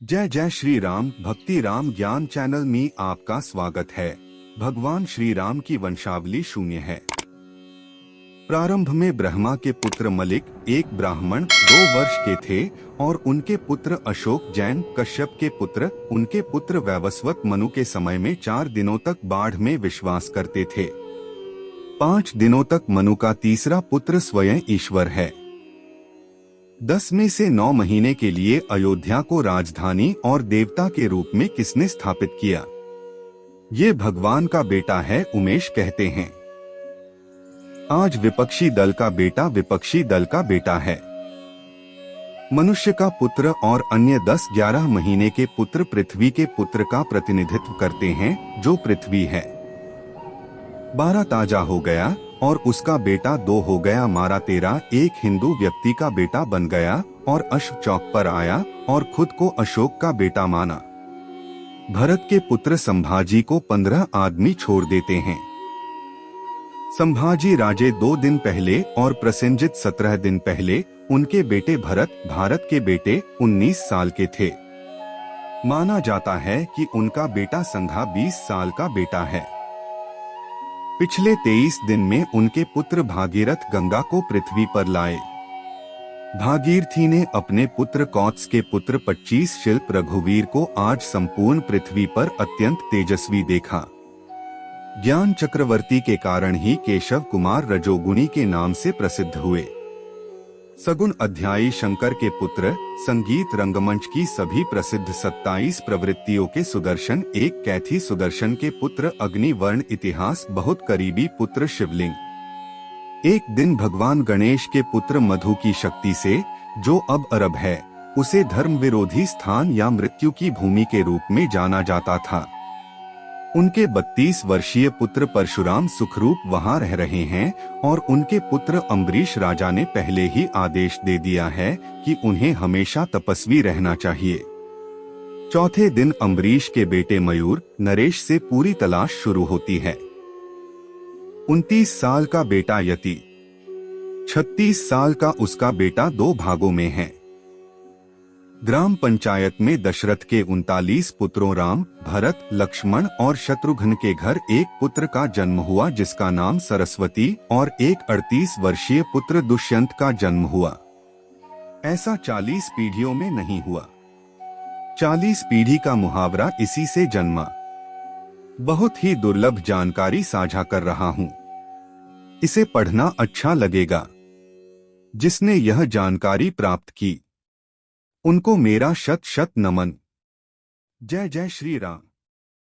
जय जय श्री राम। भक्ति राम ज्ञान चैनल में आपका स्वागत है। भगवान श्री राम की वंशावली शून्य है। प्रारंभ में ब्रह्मा के पुत्र मलिक एक ब्राह्मण 2 वर्ष के थे और उनके पुत्र अशोक जैन कश्यप के पुत्र उनके पुत्र वैवस्वत मनु के समय में 4 दिनों तक बाढ़ में विश्वास करते थे। 5 दिनों तक मनु का तीसरा पुत्र स्वयं ईश्वर है। 10 में से 9 महीने के लिए अयोध्या को राजधानी और देवता के रूप में किसने स्थापित किया? ये भगवान का बेटा है, उमेश कहते हैं। आज विपक्षी दल का बेटा विपक्षी दल का बेटा है। मनुष्य का पुत्र और अन्य 10-11 महीने के पुत्र पृथ्वी के पुत्र का प्रतिनिधित्व करते हैं, जो पृथ्वी है। 12 ताजा हो गया और उसका बेटा 2 हो गया। मारा 13 एक हिंदू व्यक्ति का बेटा बन गया और अश्व चौक पर आया और खुद को अशोक का बेटा माना। भरत के पुत्र संभाजी को 15 आदमी छोड़ देते हैं। संभाजी राजे 2 दिन पहले और प्रसेनजित 17 दिन पहले। उनके बेटे भरत भारत के बेटे 19 साल के थे। माना जाता है कि उनका बेटा संघा 20 साल का बेटा है। पिछले 23 दिन में उनके पुत्र भागीरथ गंगा को पृथ्वी पर लाए। भागीरथी ने अपने पुत्र कौत्स के पुत्र 25 शिल्प रघुवीर को आज संपूर्ण पृथ्वी पर अत्यंत तेजस्वी देखा। ज्ञान चक्रवर्ती के कारण ही केशव कुमार रजोगुणी के नाम से प्रसिद्ध हुए। सगुण अध्यायी शंकर के पुत्र संगीत रंगमंच की सभी प्रसिद्ध 27 प्रवृत्तियों के सुदर्शन एक कैथी सुदर्शन के पुत्र अग्निवर्ण इतिहास बहुत करीबी पुत्र शिवलिंग। एक दिन भगवान गणेश के पुत्र मधु की शक्ति से, जो अब अरब है, उसे धर्म विरोधी स्थान या मृत्यु की भूमि के रूप में जाना जाता था। उनके 32 वर्षीय पुत्र परशुराम सुखरूप वहां रह रहे हैं और उनके पुत्र अम्बरीश राजा ने पहले ही आदेश दे दिया है कि उन्हें हमेशा तपस्वी रहना चाहिए। चौथे दिन अम्बरीश के बेटे मयूर नरेश से पूरी तलाश शुरू होती है। 29 साल का बेटा यति, 36 साल का उसका बेटा 2 भागों में है। ग्राम पंचायत में दशरथ के 39 पुत्रों राम, भरत, लक्ष्मण और शत्रुघ्न के घर एक पुत्र का जन्म हुआ जिसका नाम सरस्वती और एक 38 वर्षीय पुत्र दुष्यंत का जन्म हुआ। ऐसा 40 पीढ़ियों में नहीं हुआ। 40 पीढ़ी का मुहावरा इसी से जन्मा। बहुत ही दुर्लभ जानकारी साझा कर रहा हूँ। इसे पढ़ना अच्छा लगेगा। जिसने यह जानकारी प्राप्त की, उनको मेरा शत शत नमन। जय जय श्री राम।